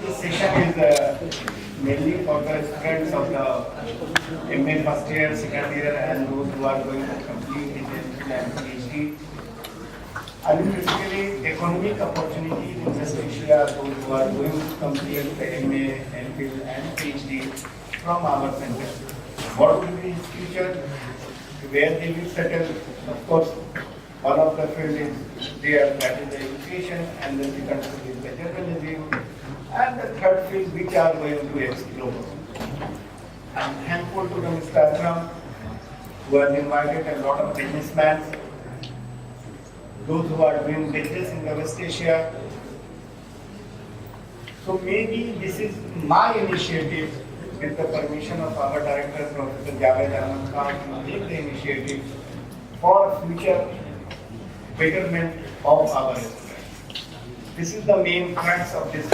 This session is mainly for the students of the MA first year, second year, and those who are going to complete in MPhil and PhD. And basically, economic opportunities in West Asia, those who are going to complete the MA, MPhil, and PhD from our center. What will be his future? Where they will settle? Of course, one of the field is there, that is the education, and the second field is the journalism, and the third field which are going to explore. I'm thankful to the Mr. Akram who has invited a lot of businessmen, those who are doing business in the West Asia. So maybe this is my initiative with the permission of our director, Professor Jamia to take the initiative for future betterment of our students. This is the main crux of this,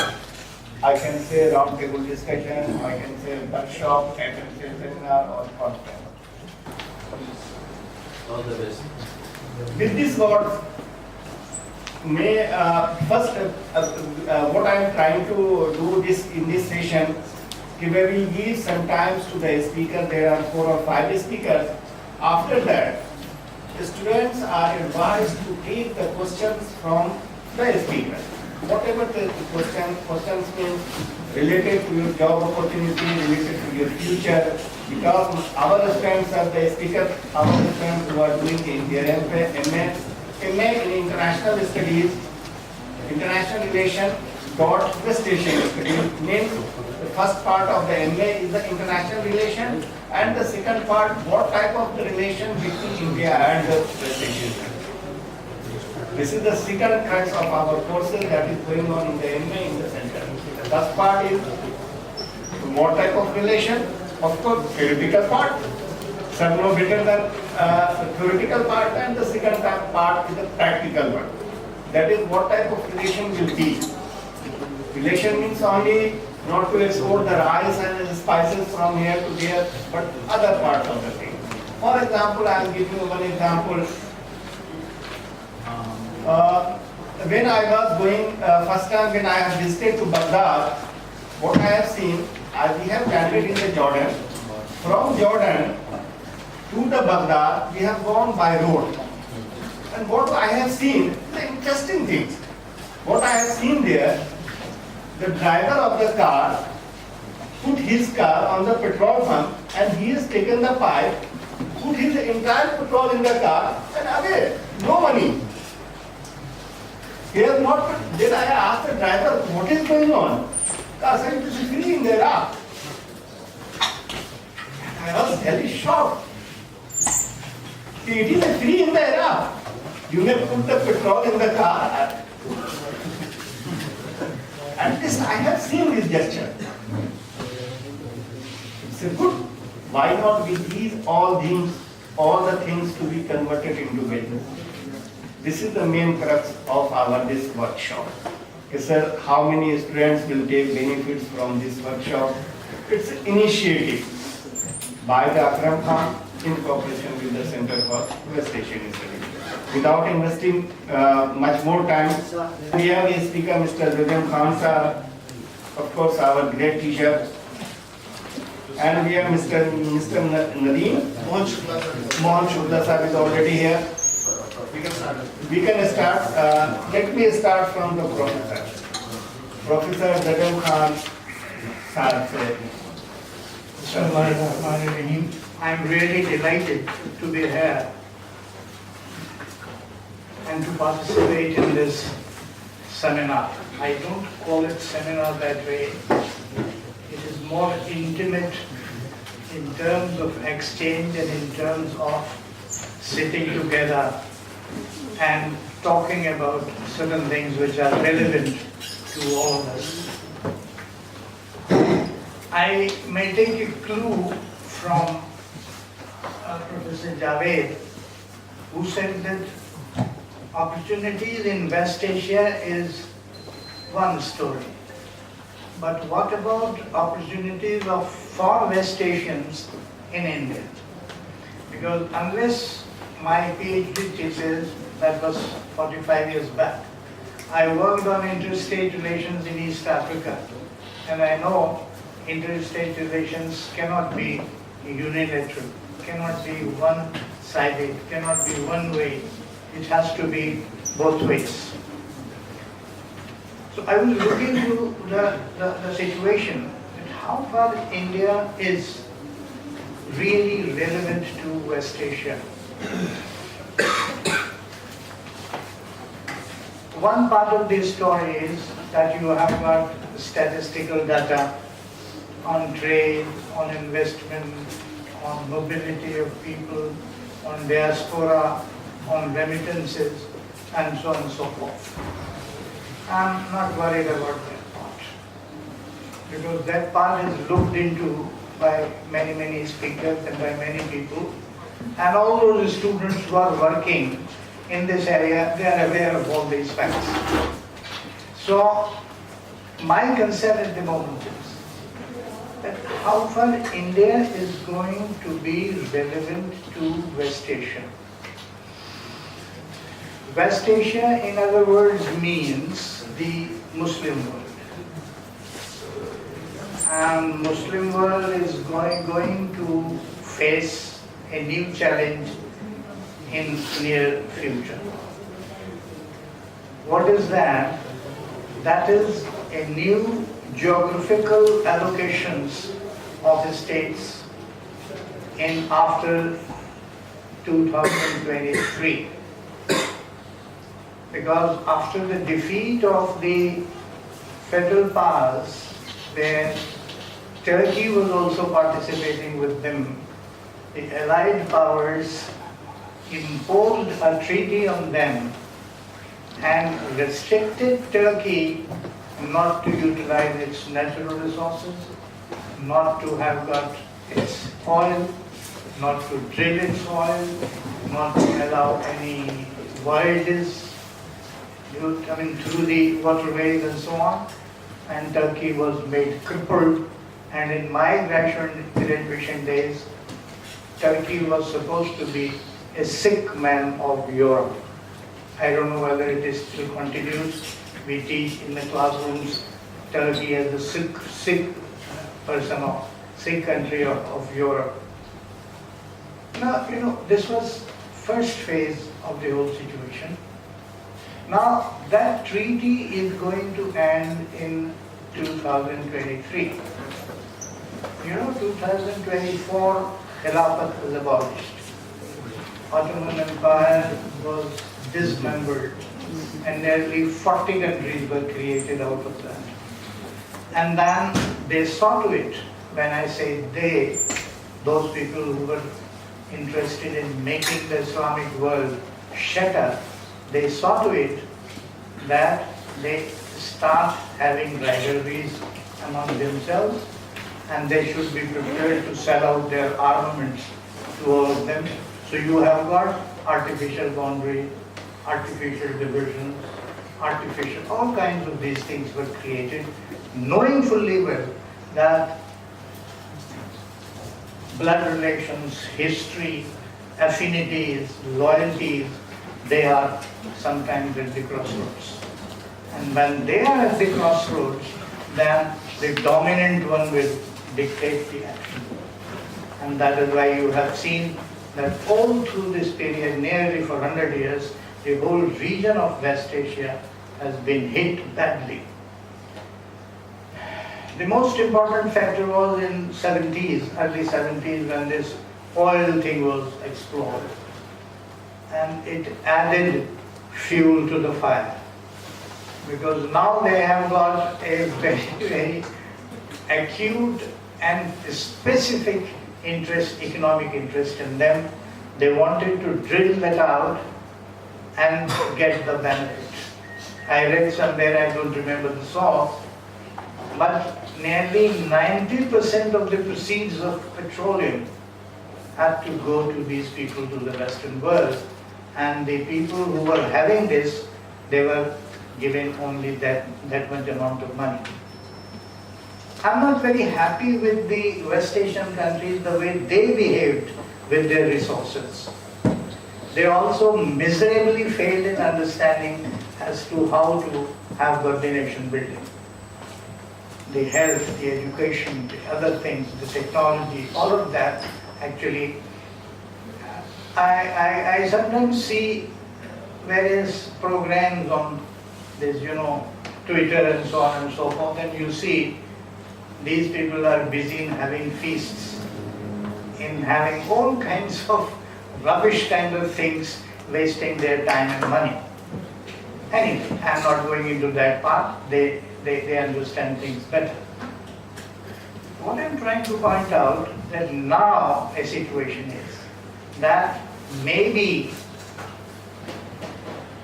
I can say, roundtable discussion, I can say workshop, I can say seminar or conference. All the best. With these words, may first what I am trying to do this in this session, we will give some time to the speaker. There are 4 or 5 speakers. After that, the students are advised to take the questions from the speaker. Whatever the questions means related to your job opportunity, related to your future, because our students are the speaker, our students who are doing in their MA in international studies, international relation, West Asian studies, means the first part of the MA is the international relation, and the second part, what type of the relation between India and the West Asia. This is the second crux of our courses that is going on in the MA in the center. The first part is what type of relation, of course, theoretical part. Some know better than the theoretical part, and the second part is the practical one. That is what type of relation will be. Relation means only not to export the rice and the spices from here to there, but other parts of the thing. For example, I will give you one example. When I was going, first time when I have visited to Baghdad, what I have seen, we have landed in the Jordan. From Jordan to the Baghdad, we have gone by road. And what I have seen, the interesting things. What I have seen there, the driver of the car put his car on the petrol pump and he has taken the pipe, put his entire petrol in the car and away, no money. He has not, then I asked the driver, what is going on? Car said, it is free in the Iraq. I was very shocked. It is free in the Iraq. You may put the petrol in the car. And this, I have seen this gesture. It's a good. Why not with these all the things to be converted into business? This is the main crux of our this workshop. Okay, sir, how many students will take benefits from this workshop? It's an initiative by the Akram Khan in cooperation with the Center for West Asian Studies. Without investing much more time, we have a speaker, Mr. William Khan sir, of course our great teacher, and we have Mr. Nadeem. Mohan Shukla sir is already here. We can start. Let me start from the professor. Professor William Khan sir. I am really delighted to be here and to participate in this seminar. I don't call it seminar that way. It is more intimate in terms of exchange and in terms of sitting together and talking about certain things which are relevant to all of us. I may take a clue from Professor Javed, who said that opportunities in West Asia is one story. But what about opportunities for West Asians in India? Because unless my PhD thesis, that was 45 years back, I worked on interstate relations in East Africa, and I know interstate relations cannot be unilateral, cannot be one-sided, cannot be one way. It has to be both ways. So I was looking into the situation, that how far India is really relevant to West Asia. One part of this story is that you have got statistical data on trade, on investment, on mobility of people, on diaspora, on remittances, and so on and so forth. I'm not worried about that part, because that part is looked into by many speakers and by many people, and all those students who are working in this area, they are aware of all these facts. So my concern at the moment is that how far India is going to be relevant to West Asia. West Asia, in other words, means the Muslim world. And Muslim world is going to face a new challenge in near future. What is that? That is a new geographical allocations of the states in after 2023. Because after the defeat of the federal powers, where Turkey was also participating with them, the Allied powers imposed a treaty on them and restricted Turkey not to utilize its natural resources, not to have got its oil, not to drill its oil, not to allow any voyages coming through the waterways and so on. And Turkey was made crippled. And in my graduation days, Turkey was supposed to be a sick man of Europe. I don't know whether it is still continues. We teach in the classrooms Turkey as the sick person of sick country of Europe. Now, this was first phase of the whole situation. Now, that treaty is going to end in 2023. 2024, Khilafat was abolished. Ottoman Empire was dismembered, and nearly 40 countries were created out of that. And then they saw to it, when I say they, those people who were interested in making the Islamic world shatter, they saw to it that they start having rivalries among themselves, and they should be prepared to sell out their armaments to all of them. So you have got artificial boundary, artificial divisions, all kinds of these things were created, knowing fully well that blood relations, history, affinities, loyalties, they are sometimes at the crossroads. And when they are at the crossroads, then the dominant one will dictate the action. And that is why you have seen that all through this period, nearly for 100 years, the whole region of West Asia has been hit badly. The most important factor was in early 70s, when this oil thing was explored. And it added fuel to the fire. Because now they have got a very acute and specific interest, economic interest in them. They wanted to drill that out and get the benefit. I read somewhere, I don't remember the source, but nearly 90% of the proceeds of petroleum had to go to these people, to the Western world. And the people who were having this, they were given only that much amount of money. I'm not very happy with the West Asian countries, the way they behaved with their resources. They also miserably failed in understanding as to how to have good nation building. The health, the education, the other things, the technology, all of that actually. I sometimes see various programs on this, Twitter and so on and so forth, and you see these people are busy in having feasts, in having all kinds of rubbish kind of things, wasting their time and money. Anyway, I'm not going into that part. They understand things better. What I'm trying to point out that now a situation is that maybe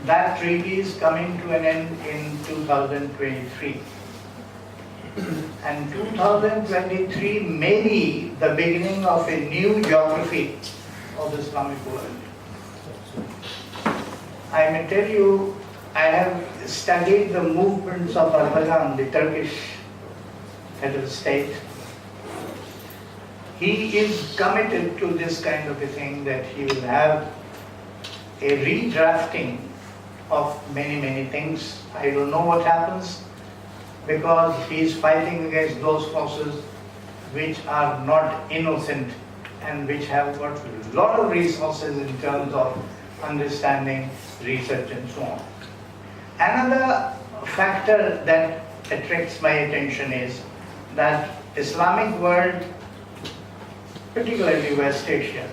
that treaty is coming to an end in 2023. And 2023 may be the beginning of a new geography of the Islamic world. I may tell you, I have studied the movements of Erdogan, the Turkish head of the state. He is committed to this kind of a thing, that he will have a redrafting of many, many things. I don't know what happens, because he is fighting against those forces which are not innocent and which have got a lot of resources in terms of understanding, research and so on. Another factor that attracts my attention is that Islamic world, particularly West Asia,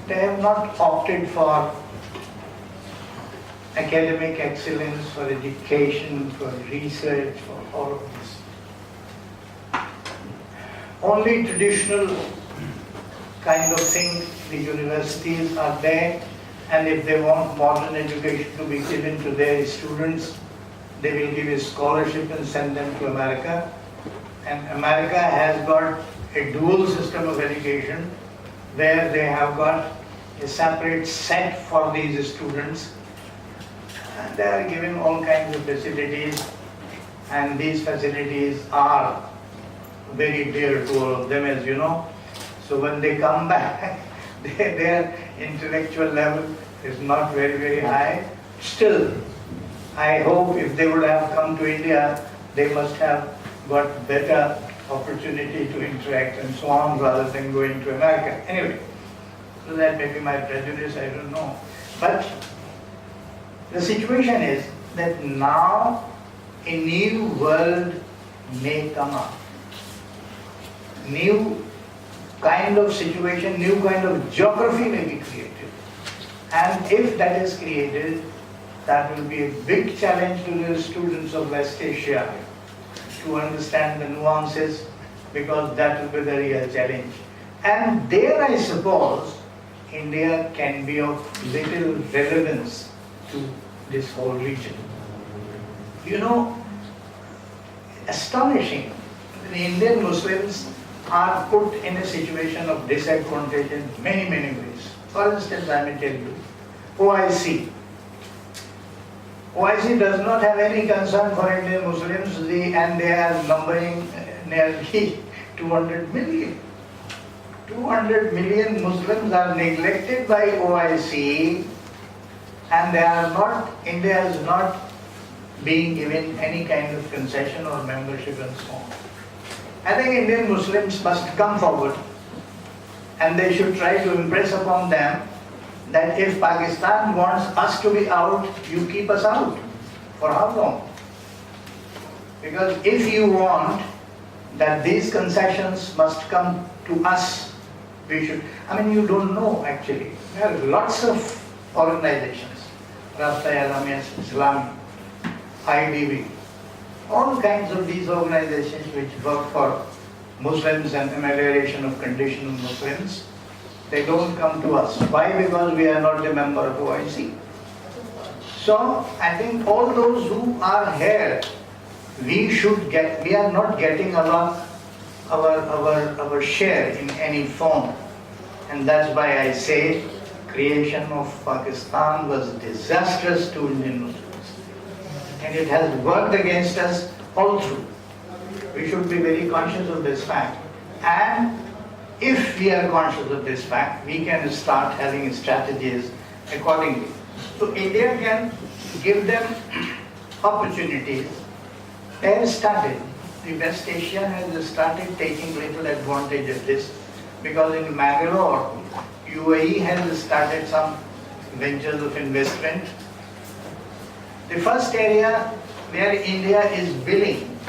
they have not opted for academic excellence, for education, for research, for all of this. Only traditional kind of thing, the universities are there, and if they want modern education to be given to their students, they will give a scholarship and send them to America. And America has got a dual system of education, where they have got a separate set for these students. And they are given all kinds of facilities, and these facilities are very dear to all of them, as you know. So when they come back, their intellectual level is not very, very high. Still, I hope if they would have come to India, they must have got better opportunity to interact and so on, rather than going to America. Anyway, so that may be my prejudice, I don't know. But the situation is that now a new world may come up. New kind of situation, new kind of geography may be created. And if that is created, that will be a big challenge to the students of West Asia to understand the nuances, because that will be the real challenge. And there, I suppose, India can be of little relevance to this whole region. Astonishing, the Indian Muslims are put in a situation of disadvantage in many, many ways. For instance, I may tell you, OIC. OIC does not have any concern for Indian Muslims, and they are numbering nearly 200 million. 200 million Muslims are neglected by OIC, and India is not being given any kind of concession or membership and so on. I think Indian Muslims must come forward, and they should try to impress upon them that if Pakistan wants us to be out, you keep us out. For how long? Because if you want that these concessions must come to us, we should. You don't know actually. There are lots of organizations, Rabta Islam, IDB, all kinds of these organizations which work for Muslims and amelioration of condition of Muslims. They don't come to us. Why? Because we are not a member of OIC. So I think all those who are here, we are not getting our share in any form. And that's why I say creation of Pakistan was disastrous to Indian Muslims. And it has worked against us all through. We should be very conscious of this fact. And if we are conscious of this fact, we can start having strategies accordingly. So India can give them opportunities. They have started. The West Asia has started taking little advantage of this, because in Bangalore, UAE has started some ventures of investment. The first area where India is willing,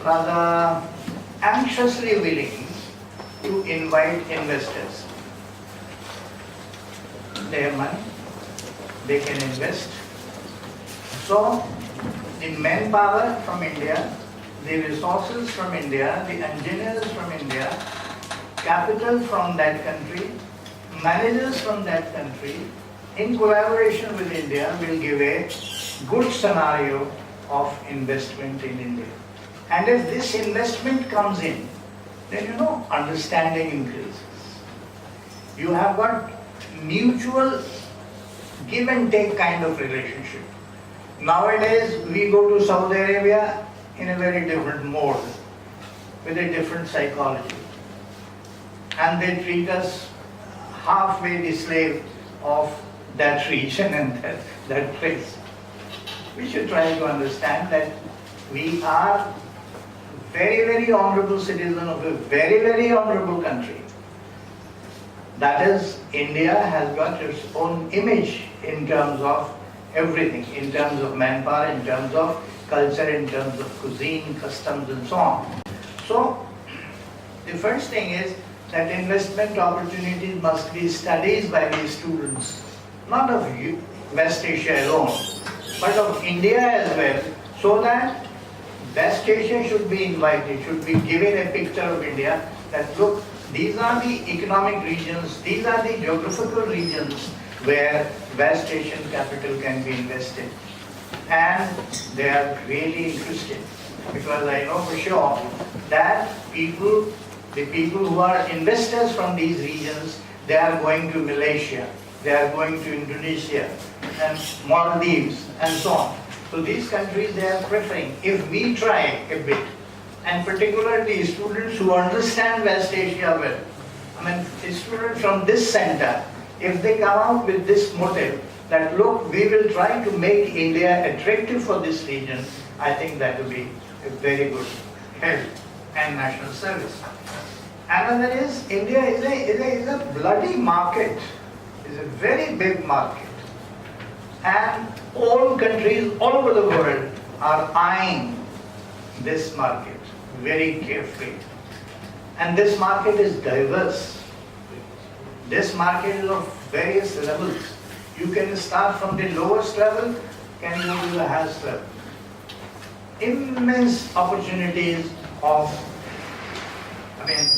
rather anxiously willing, to invite investors. They have money, they can invest. So, the manpower from India, the resources from India, the engineers from India, capital from that country, managers from that country, in collaboration with India, will give a good scenario of investment in India. And if this investment comes in, then understanding increases. You have got mutual give and take kind of relationship. Nowadays, we go to Saudi Arabia in a very different mode, with a different psychology. And they treat us halfway the slave of that region and that place. We should try to understand that we are very, very honorable citizen of a very, very honorable country. That is, India has got its own image in terms of everything, in terms of manpower, in terms of culture, in terms of cuisine, customs and so on. So, the first thing is that investment opportunities must be studied by these students, not of West Asia alone, but of India as well, so that West Asia should be invited, should be given a picture of India that look, these are the economic regions, these are the geographical regions where West Asian capital can be invested. And they are really interested, because I know for sure that the people who are investors from these regions, they are going to Malaysia, they are going to Indonesia and Maldives and so on. So these countries, they are preferring, if we try a bit, and particularly students who understand West Asia well, students from this center, if they come out with this motive, that look, we will try to make India attractive for this region, I think that will be a very good help and national service. Another is, India is a bloody market, is a very big market. And all countries all over the world are eyeing this market very carefully. And this market is diverse. This market is of various levels. You can start from the lowest level, can go to the highest level. Immense opportunities of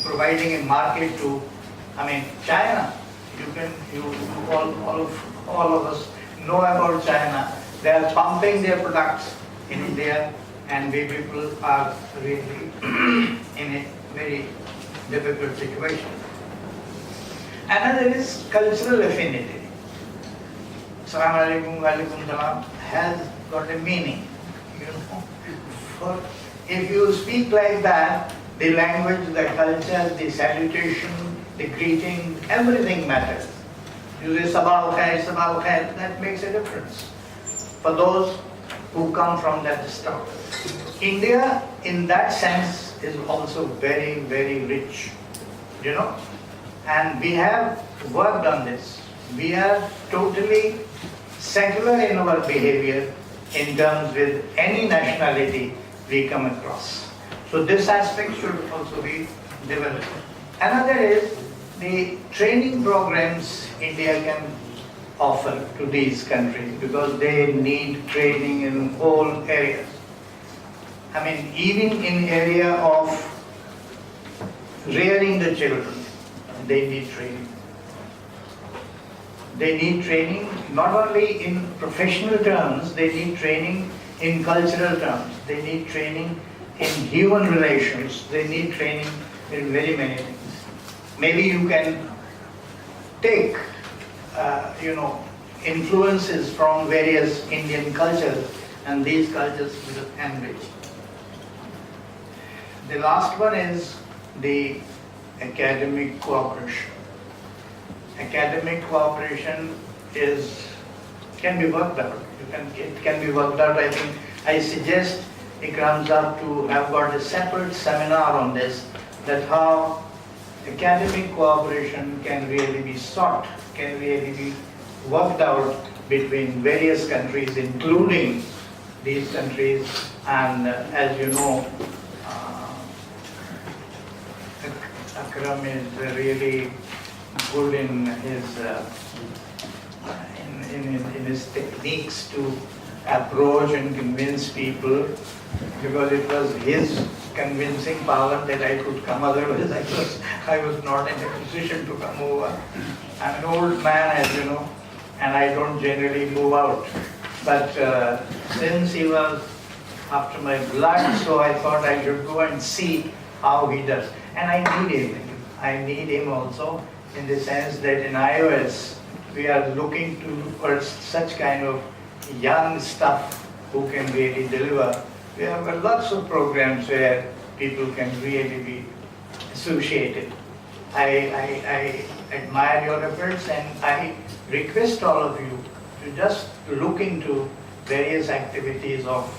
providing a market to China. All of us know about China. They are pumping their products in India, and we people are really in a very difficult situation. Another is cultural affinity. Assalamu alaikum, wa alaikum salam has got a meaning. If you speak like that, the language, the culture, the salutation, the greeting, everything matters. You say sabah al khair, that makes a difference for those who come from that stock. India, in that sense, is also very, very rich, and we have worked on this. We are totally secular in our behavior in terms with any nationality we come across. So this aspect should also be developed. Another is the training programs India can offer to these countries, because they need training in all areas. Even in area of rearing the children, they need training. They need training not only in professional terms, they need training in cultural terms, they need training in human relations, they need training in very many things. Maybe you can take, influences from various Indian cultures, and these cultures will enrich. The last one is the academic cooperation. Academic cooperation can be worked out. It can be worked out. I think I suggest Ikram Sahab to have got a separate seminar on this, that how academic cooperation can really be sought, can really be worked out between various countries, including these countries. And as you know, Akram is really good in his techniques to approach and convince people, because it was his convincing power that I could come, otherwise I was not in a position to come over. I'm an old man, as you know, and I don't generally move out. But since he was after my blood, so I thought I should go and see how he does. And I need him. I need him also in the sense that in iOS, we are looking for such kind of young stuff who can really deliver. We have got lots of programs where people can really be associated. I admire your efforts, and I request all of you to just look into various activities of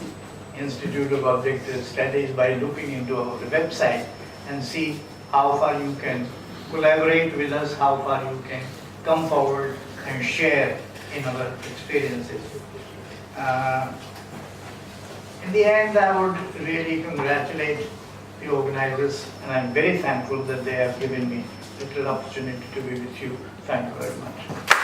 Institute of Objective Studies by looking into our website and see how far you can collaborate with us, how far you can come forward and share in our experiences. In the end, I would really congratulate the organizers, and I'm very thankful that they have given me a little opportunity to be with you. Thank you very much.